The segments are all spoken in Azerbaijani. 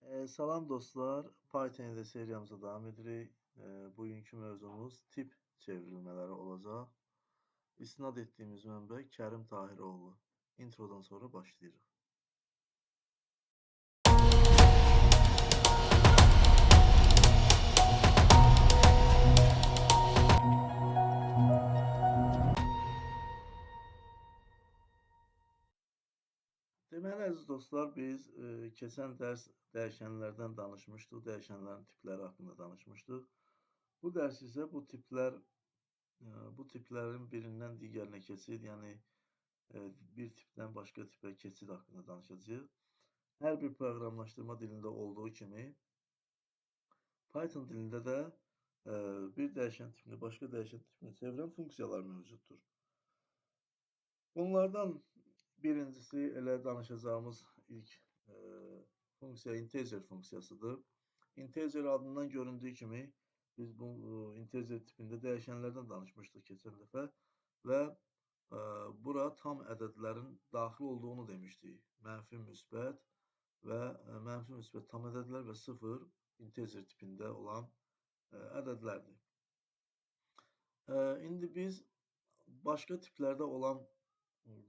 Salam dostlar, Python seriyamıza devam edirik. Bugünkü mövzumuz tip çevrilmələri olacaq. İstinad etdiyimiz mənbə Kərim Tahiroğlu. Introdan sonra başlayırıq. Deməli, əziz dostlar, biz keçən dərs dəyişənlərdən danışmışdıq, dəyişənlərin tipləri haqqında danışmışdıq. Bu dərs isə bu tiplərin birindən digərinə keçid, yəni bir tipdən başqa tipə keçid haqqında danışacağıq. Hər bir proqramlaşdırma dilində olduğu kimi Python dilində də bir dəyişən tipini başqa dəyişən tipinə çevirən funksiyalar mövcuddur. Bunlardan birincisi elə danışacağımız ilk funksiya integer funksiyasıdır. Integer adından göründüyü kimi biz bu integer tipində dəyişənlərdən danışmışdıq keçən dəfə və bura tam ədədlərin daxil olduğunu demişdik. Mənfi, müsbət və mənfi, müsbət tam ədədlər və 0 integer tipində olan ədədlərdir. İndi biz başqa tiplərdə olan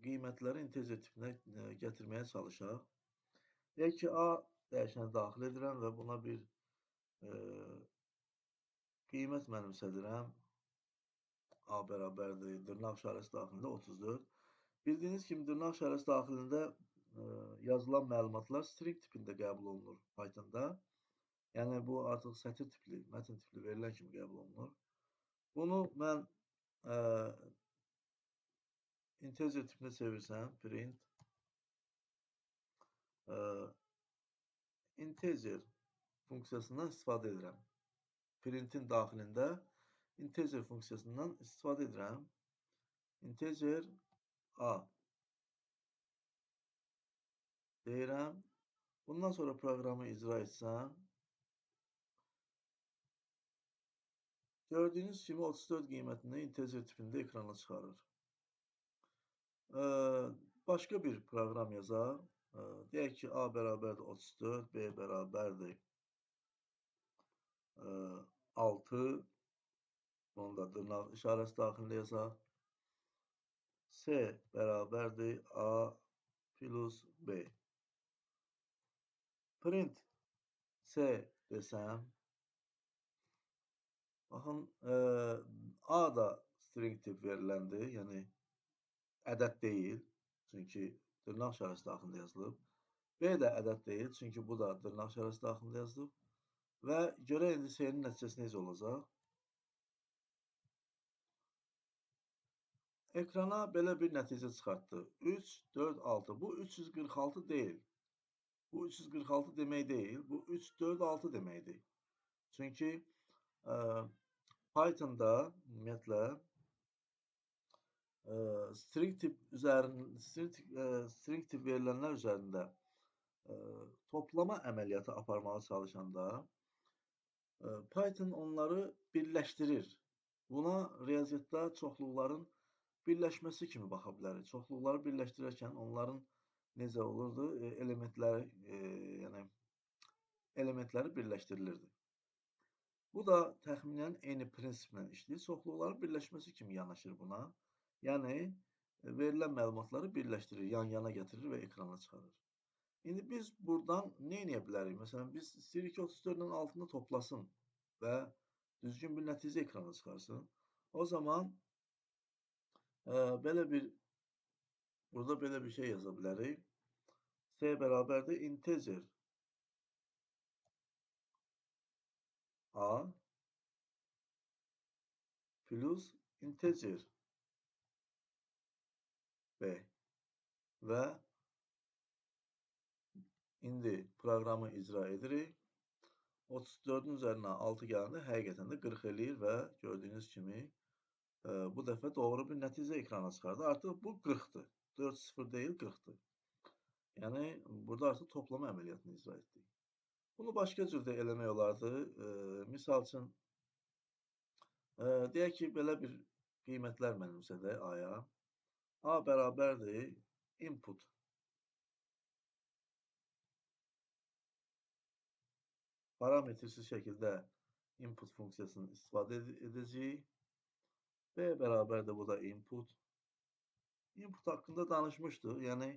qiymətləri integer tipinə gətirməyə çalışaq. Deyək ki, A dəyişəni daxil edirəm və buna bir qiymət mənimsədirəm. A bərabərdir, dırnaq işarəsi daxilində 34. Bildiyiniz kimi, dırnaq işarəsi daxilində yazılan məlumatlar string tipində qəbul olunur Pythonda. Yəni, bu artıq sətir tipli, mətn tipli verilən kimi qəbul olunur. Bunu mən integer tipinə çevirsəm, print integer funksiyasından istifadə edirəm. Printin daxilində integer funksiyasından istifadə edirəm. Integer A deyirəm. Bundan sonra proqramı icra etsəm, gördüyünüz kimi 34 qiymətini integer tipində ekrana çıxarır. Başqa bir proqram yazaq. Deyək ki, A bərabərdir 34, B bərabərdir 6. Bunu da dırnaq işarəsi daxilində yazaq. C bərabərdir A plus B. Print C desəm, baxın, A da string tip veriləndir, yəni ədəd deyil, çünki dırnaq işarəsi daxilində yazılıb. B də ədəd deyil, çünki bu da dırnaq işarəsi daxilində yazılıb. Və görək indi C-nin nəticəsi necə olacaq? Ekrana belə bir nəticə çıxartdı. 3, 4, 6. Bu 346 deyil. Bu 346 demək deyil. Bu 3, 4, 6 deməkdir. Çünki Pythonda ümumiyyətlə string tip verilənlər üzərində toplama əməliyyatı aparmağa çalışanda Python onları birləşdirir. Buna riyaziyyatda çoxluqların birləşməsi kimi baxa bilərik. Çoxluqları birləşdirərkən onların necə olurdu? Elementləri birləşdirilirdi. Bu da təxminən eyni prinsiplə işləyir. Çoxluqların birləşməsi kimi yanaşır buna. Yəni, verilən məlumatları birləşdirir, yan-yana gətirir və ekrana çıxarır. İndi biz buradan nə edə bilərik? Məsələn, biz istəyirik ki, 34-ün altını toplasın və düzgün bir nəticə ekrana çıxarsın. O zaman burada belə bir şey yaza bilərik. C bərabərdir integer A plus integer B və indi proqramı icra edirik. 34-ün üzərinə 6 gələndə həqiqətən də 40 eləyir və gördüyünüz kimi bu dəfə doğru bir nəticə ekrana çıxardı. Artıq bu 40-dır. 4-0 deyil, 40-dır. Yəni, burada artıq toplama əməliyyatını icra etdik. Bunu başqa cür də eləmək olardı. Misal üçün, deyək ki, belə bir qiymətlər mənimsədək A-ya. A bərabərdir input. parametrsiz şəkildə input funksiyasını istifadə edəcəyik. B bərabər də bu da input. Input haqqında danışmışdıq. Yəni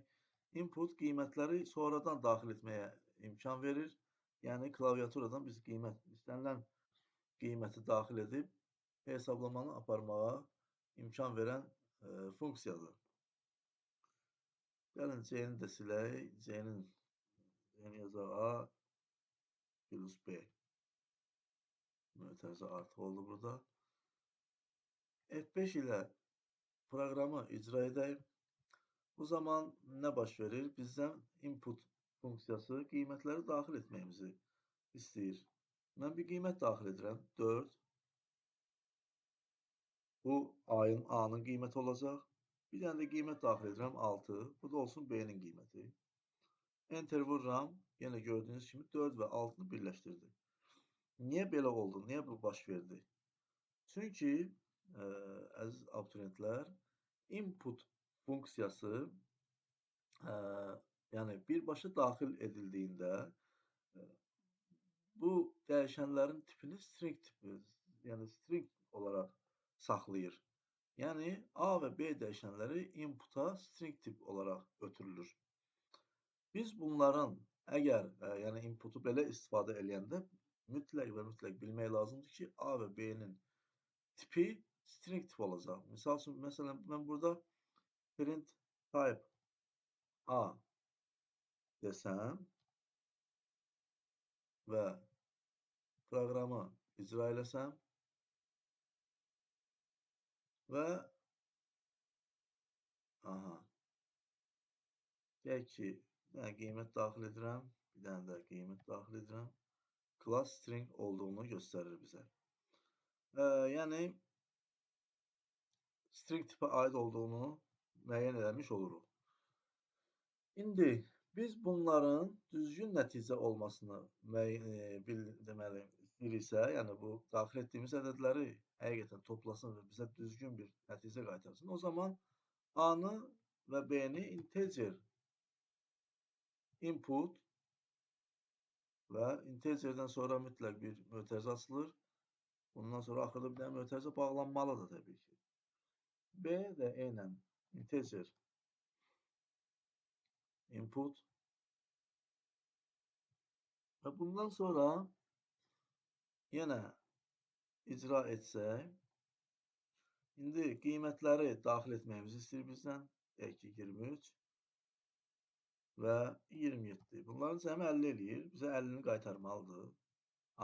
input qiymətləri sonradan daxil etməyə imkan verir. Yəni klaviaturadan biz istənilən qiyməti daxil edib hesablamanı aparmağa imkan verən funksiyadır. Gəlin C-ni də silək. C-ni yazaq A plus B. Mötərizə artıq oldu burada. F5 ilə proqramı icra edək. Bu zaman nə baş verir? Bizdən input funksiyası qiymətləri daxil etməyimizi istəyir. Mən bir qiymət daxil edirəm. 4. Bu A-nın qiyməti olacaq. Bir dənə də qiymət daxil edirəm. 6. Bu da olsun B-nin qiyməti. Enter vururam. Yenə gördüyünüz kimi 4 və 6-nı birləşdirdi. Niyə belə oldu? Niyə bu baş verdi? Çünki əziz abituriyentlər, input funksiyası yəni birbaşa daxil edildiyində bu dəyişənlərin tipini string tipi, yəni string olaraq saxlayır. Yəni A və B dəyişənləri inputa string tip olaraq ötürülür. Biz bunların əgər yəni inputu belə istifadə edəndə mütləq və mütləq bilmək lazımdır ki, A və B-nin tipi string tip olacaq. Misal üçün, məsələn, mən burada print type A desəm və proqramı icra eləsəm və deyək ki, bir dənə qiymət daxil edirəm, bir dənə də qiymət daxil edirəm. Class string olduğunu göstərir bizə. Yəni string tipə aid olduğunu müəyyən eləmiş oluruq. İndi biz bunların düzgün nəticə olmasını deməli istəyiriksə, yəni bu daxil etdiyimiz ədədləri həqiqətən toplasın və bizə düzgün bir nəticə qaytarsın. O zaman A-nı və B-ni integer input və integerdən sonra mütləq bir mötərizə açılır. Bundan sonra axırda bir dənə mötərizə bağlanmalıdır təbii ki. B də eynən integer input və bundan sonra yenə icra etsək, indi qiymətləri daxil etməyimizi istəyir bizdən. Deyək ki, 23 və 27. Bunların cəmi 50 eləyir. Bizə 50-ni qaytarmalıdır.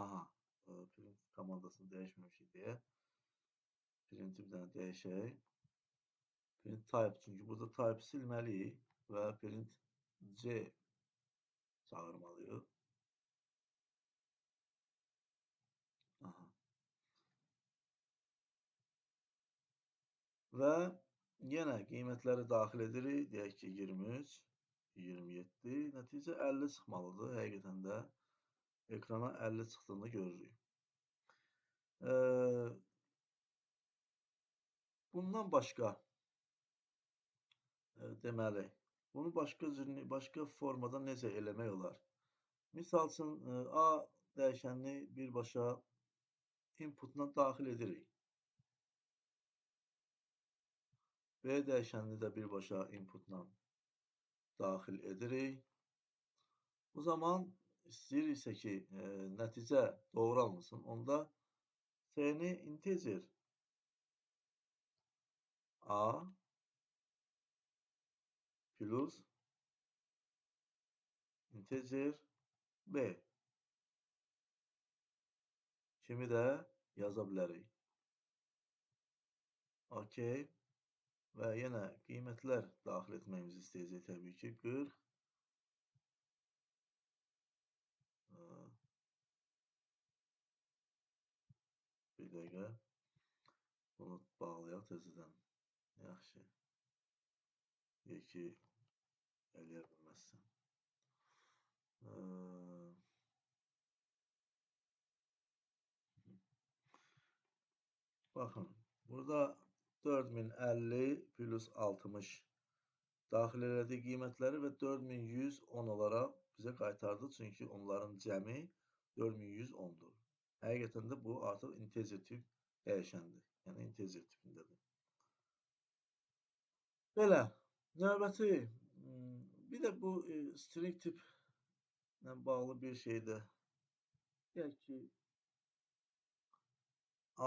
Aha, print komandasını dəyişməmişik deyə. Printi bir dənə dəyişək. Print type, çünki burada type silməliyik və print C çağırmalıyıq. Aha. Və yenə qiymətləri daxil edirik. Deyək ki, 23, 27. Nəticə 50 çıxmalıdır. Həqiqətən də ekrana 50 çıxdığını görürük. Bundan başqa deməli, bunu başqa formada necə eləmək olar? Misal üçün, A dəyişənini birbaşa inputuna daxil edirik. B dəyişənini də birbaşa inputla daxil edirik. Bu zaman istəyiriksə ki, nəticə doğru alınsın. Onda C-ni integer A plus integer B kimi də yaza bilərik. OK. Və yenə qiymətlər daxil etməyimizi istəyəcək təbii ki. 40 bir dəqiqə bunu bağlayaq təzədən. Yaxşı. Deyək ki, eləyə bilməzsən. Baxın, burada 4050 plus 60 daxil elədiyi qiymətləri və 4110 olaraq bizə qaytardı. Çünki onların cəmi 4110'dur. Həqiqətən də bu artıq integer tip dəyişəndir. Yəni integer tipindədir. Belə. Növbəti bir də bu string tiplə bağlı bir şeydə deyək ki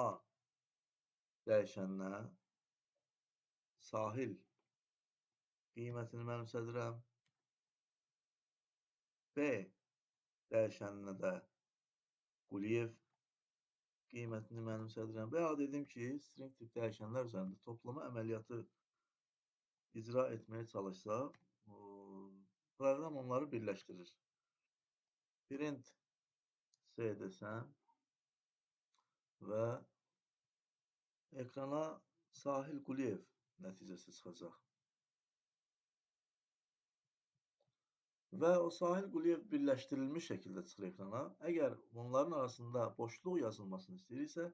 A dəyişəninə Sahil qiymətini mənimsədirəm. B dəyişəninə də Quliyev qiymətini mənimsədirəm. Və ya dedim ki, string tip dəyişənlər üzərində toplama əməliyyatı icra etməyə çalışsaq, proqram onları birləşdirir. Print C desəm və ekrana Sahil Quliyev nəticəsi çıxacaq. Və o Sahil Quliyev birləşdirilmiş şəkildə çıxır ekrana. Əgər bunların arasında boşluq yazılmasını istəyirsə,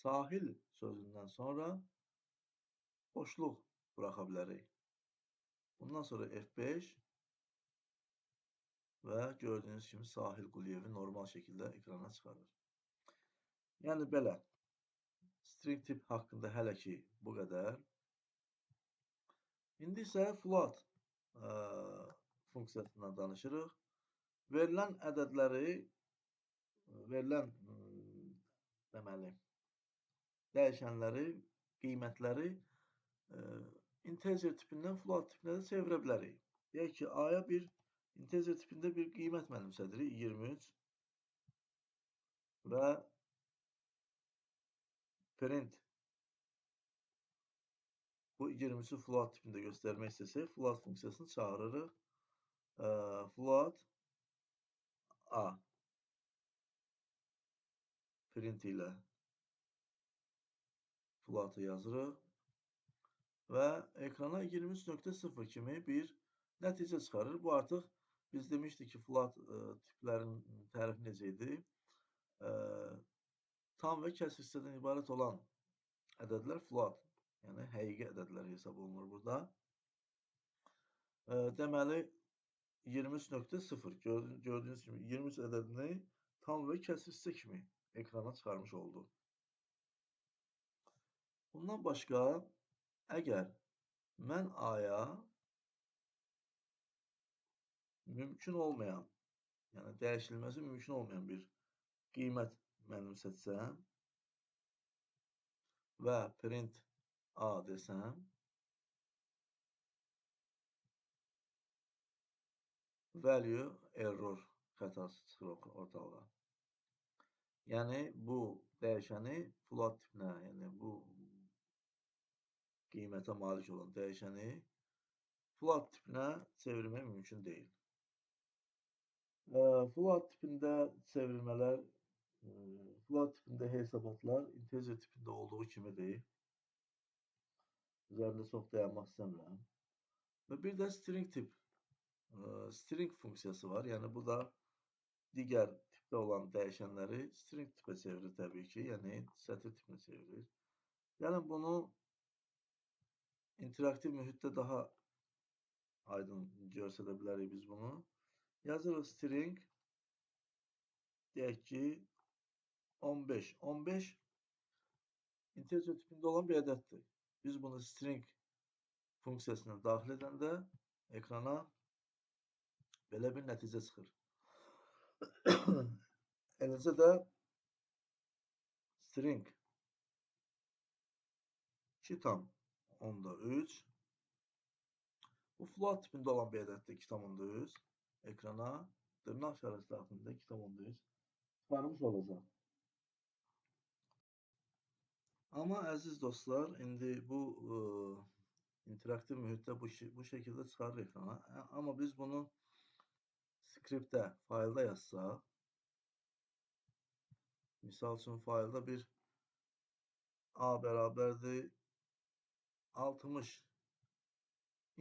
Sahil sözündən sonra boşluq buraxa bilərik. Bundan sonra F5 və gördüyünüz kimi Sahil Quliyevi normal şəkildə ekrana çıxarır. Yəni belə. String tip haqqında hələ ki bu qədər. İndi isə float funksiyasından danışırıq. Verilən ədədləri, verilən deməli, dəyişənləri, qiymətləri integer tipindən float tipinə də çevirə bilərik. Deyək ki, A-ya bir integer tipində bir qiymət mənimsədirik, 23 və print bu 23'ü float tipində göstərmək istəsək, float funksiyasını çağırırıq. Float A print ilə float'ı yazırıq və ekrana 23.0 kimi bir nəticə çıxarır. Bu artıq biz demişdik ki, float tiplərin tərifi necə idi? Tam və kəsr hissədən ibarət olan ədədlər float, yəni həqiqi ədədlər hesab olunur burada. Deməli 23.0 gördüyünüz kimi 23 ədədini tam və kəsr hissə kimi ekrana çıxarmış oldu. Bundan başqa, əgər mən A-ya mümkün olmayan, yəni dəyişilməsi mümkün olmayan bir qiymət mənimsətsəm və print A desəm, value error xətası çıxır ortalığa. Yəni bu dəyişəni float tipinə, yəni bu qiymətə malik olan dəyişəni float tipinə çevirmək mümkün deyil. Float tipində çevirmələr, float tipində hesabatlar integer tipində olduğu kimidir. Üzərində çox dayanmaq istəmirəm. Və bir də string tip, string funksiyası var. Yəni bu da digər tipdə olan dəyişənləri string tipə çevirir təbii ki, yəni sətir tipinə çevirir. Yəni bunu interaktiv mühitdə daha aydın göstərə bilərik biz bunu. Yazırıq string, deyək ki 15. 15 integer tipində olan bir ədəddir. Biz bunu string funksiyasına daxil edəndə ekrana belə bir nəticə çıxır. Eləcə də string 2,3 bu float tipində olan bir ədəddir 2,3 ekrana dırnaq işarəsi daxilində 2,3 çıxarmış olacaq. Amma əziz dostlar, indi bu interaktiv mühitdə bu şəkildə çıxarır ekrana. Amma biz bunu skriptdə, faylda yazsaq, misal üçün faylda bir A bərabərdir 60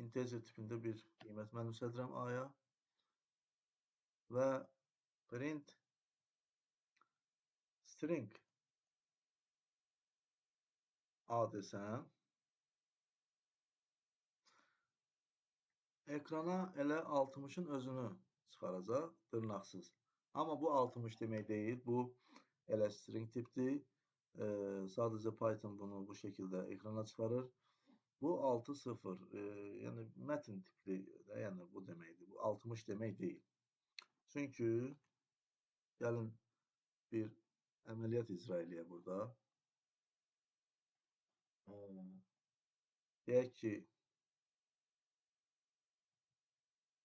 integer tipində bir qiymət mənimsədirəm A-ya və print string A desəm, ekrana elə 60'ın özünü çıxaracaq, dırnaqsız. Amma bu 60 demək deyil. Bu elə string tipdir. Sadəcə Python bunu bu şəkildə ekrana çıxarır. Bu 6-0, yəni mətn tipli də, yəni bu deməkdir. Bu 60 demək deyil. Çünki gəlin bir əməliyyat icra eləyək burada. Deyək ki,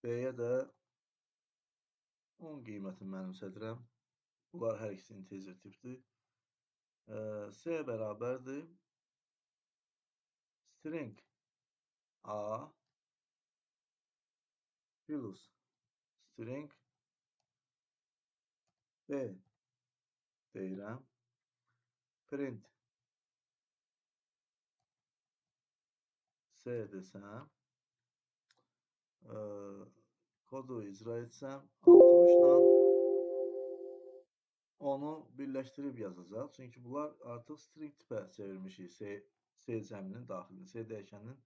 B-yə də 10 qiymətini mənimsədirəm. Bunlar hər ikisi integer tipdir. C bərabərdir string A plus string B deyirəm. Print C desəm, kodu icra etsəm, 60 ilə onu birləşdirib yazacaq. Çünki bunlar artıq string tipə çevirmişik C cəminin daxilində, C dəyişəninin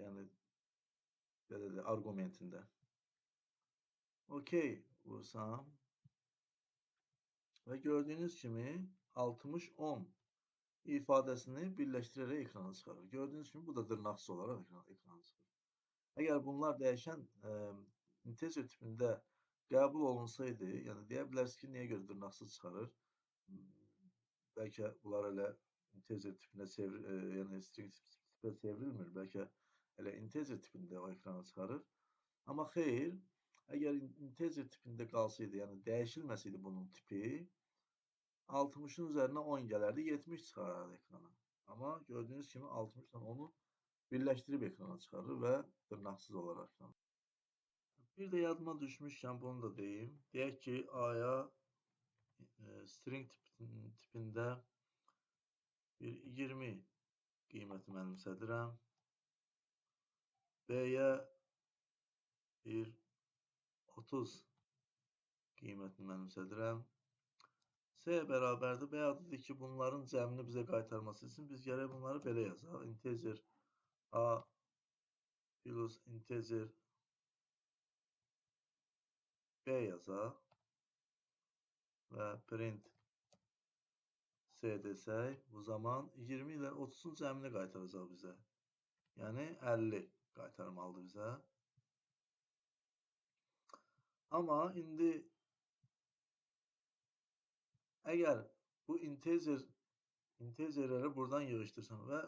yəni belə də arqumentində. OK vursam və gördüyünüz kimi 60-10 ifadəsini birləşdirərək ekrana çıxarır. Gördüyünüz kimi bu da dırnaqsız olaraq ekrana çıxır. Əgər bunlar dəyişən integer tipində qəbul olunsaydı, yəni deyə bilərsiniz ki, niyə görə dırnaqsız çıxarır? Bəlkə bunlar elə integer tipinə yəni string tipə çevrilmir. Bəlkə elə integer tipində o ekrana çıxarır. Amma xeyr, əgər integer tipində qalsaydı, yəni dəyişilməsəydi bunun tipi, 60-ın üzərinə 10 gələrdi, 70 çıxarardı ekrana. Amma gördüyünüz kimi 60 ilə onu birləşdirib ekrana çıxarır və dırnaqsız olaraq ekrana. Bir də yadıma düşmüşkən bunu da deyim. Deyək ki, A-ya string tipində bir 20 qiyməti mənimsədirəm. B-yə bir 30 qiymətini mənimsədirəm. C bərabərdir. Bəyadıdır ki, bunların cəmini bizə qaytarması üçün biz gərək bunları belə yazaq. Integer A plus integer B yazaq və print C desək, bu zaman 20 ilə 30-un cəmini qaytaracaq bizə. Yəni 50 qaytarmalıdır bizə. Amma indi əgər bu integerləri buradan yığışdırsam və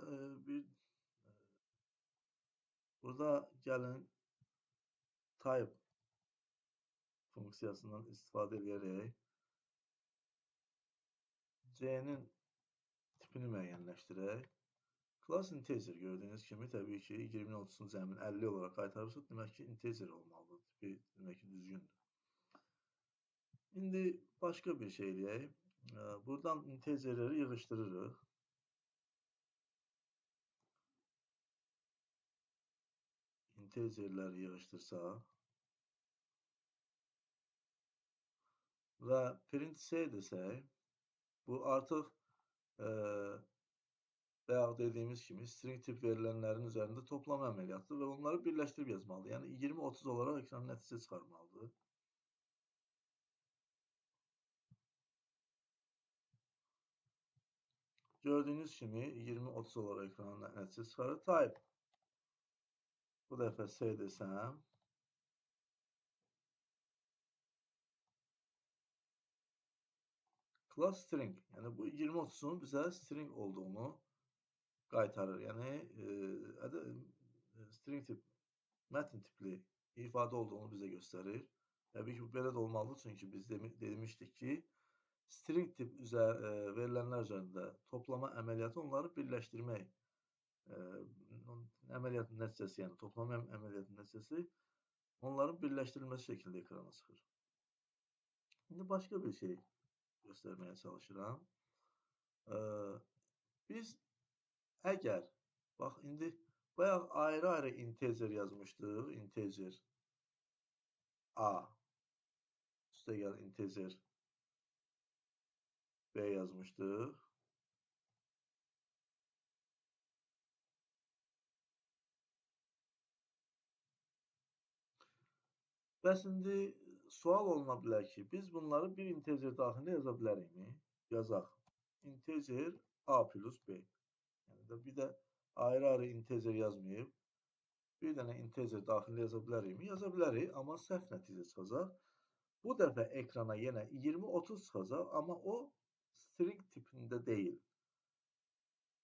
burada gəlin type funksiyasından istifadə edərək C-nin tipini müəyyənləşdirək. Class integer gördüyünüz kimi təbii ki 20-nin 30-un cəmini 50 olaraq qaytarırsa, demək ki integer olmalıdır. Tipi demək ki düzgündür. İndi başqa bir şey eləyək. Buradan integerləri yığışdırırıq. Integerləri yığışdırsaq və print C desək, bu artıq bayaq dediyimiz kimi string tip verilənlərin üzərində toplama əməliyyatıdır və onları birləşdirib yazmalıdır. Yəni 20-30 olaraq ekran nəticə çıxarmalıdır. Gördüyünüz kimi 20-30 olaraq ekrana nəticə çıxarır. Type. Bu dəfə C desəm. Class string. Yəni bu 20-30'un bizə string olduğunu qaytarır. Yəni string tip, mətn tipli ifadə olduğunu bizə göstərir. Təbii ki, bu belə də olmalıdır. Çünki biz demişdik ki, string tip verilənlər üzərində toplama əməliyyatı onları birləşdirmək əməliyyatın nəticəsi, yəni toplama əməliyyatının nəticəsi onların birləşdirilməsi şəkildə ekrana çıxır. İndi başqa bir şey göstərməyə çalışıram. Biz əgər, bax indi bayaq ayrı-ayrı integer yazmışdıq. Integer A üstəgəl integer B yazmışdıq. Bəs indi sual oluna bilər ki, biz bunları bir integer daxilində yaza bilərikmi? Yazaq. Integer a plus b. Yəni də bir də ayrı-ayrı integer yazmayıb, bir dənə integer daxilində yaza bilərikmi? Yaza bilərik, amma səhv nəticə çıxacaq. Bu dəfə ekrana yenə 20-30 çıxacaq, amma o string tipində deyil.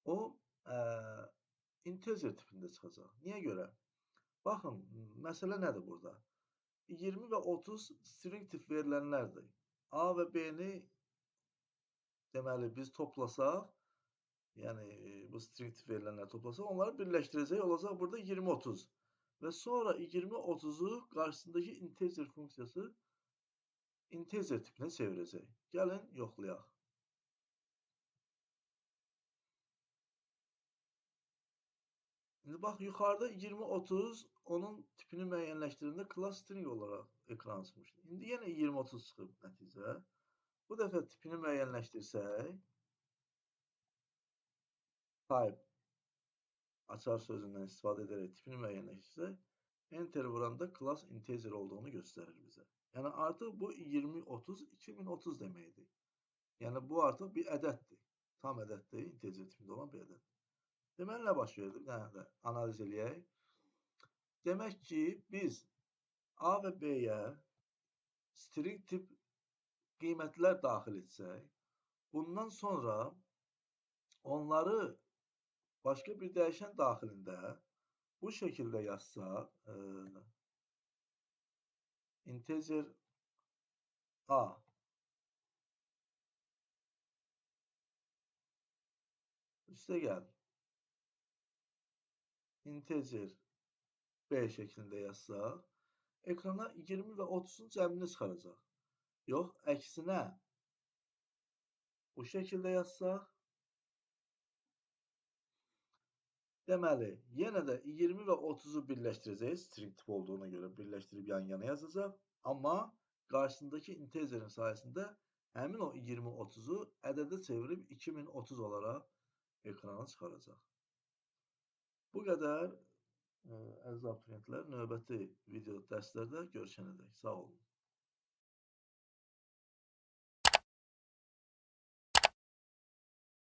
O integer tipində çıxacaq. Niyə görə? Baxın, məsələ nədir burada? 20 və 30 string tip verilənlərdir. A və B-ni deməli biz toplasaq, yəni bu string tip verilənləri toplasaq, onları birləşdirəcək, olacaq burada 20-30. Və sonra 20-30-u qarşısındakı integer funksiyası integer tipinə çevirəcək. Gəlin, yoxlayaq. İndi bax, yuxarıda 20-30 onun tipini müəyyənləşdirəndə class string olaraq ekrana çıxmışdı. İndi yenə 20-30 çıxıb nəticə. Bu dəfə tipini müəyyənləşdirsək, type açar sözündən istifadə edərək tipini müəyyənləşdirsək, enter vuranda class integer olduğunu göstərir bizə. Yəni artıq bu 20-30, 2030 deməkdir. Yəni bu artıq bir ədəddir. Tam ədəddir, integer tipində olan bir ədəddir. Deməli, nə baş verdi? Bir dənə də analiz eləyək. Demək ki, biz A və B-yə string tip qiymətlər daxil etsək, bundan sonra onları başqa bir dəyişən daxilində bu şəkildə yazsaq, integer A üstə gəl integer B şəklində yazsaq, ekrana 20 və 30-un cəmini çıxaracaq. Yox, əksinə bu şəkildə yazsaq, deməli, yenə də 20 və 30-u birləşdirəcək, string tip olduğuna görə birləşdirib yan-yana yazacaq, amma qarşısındakı integerin sayəsində həmin o 20-30-u ədədə çevirib 2030 olaraq ekrana çıxaracaq. Bu qədər əziz abituriyentlər, növbəti video dərslərdə görüşənədək. Sağ olun.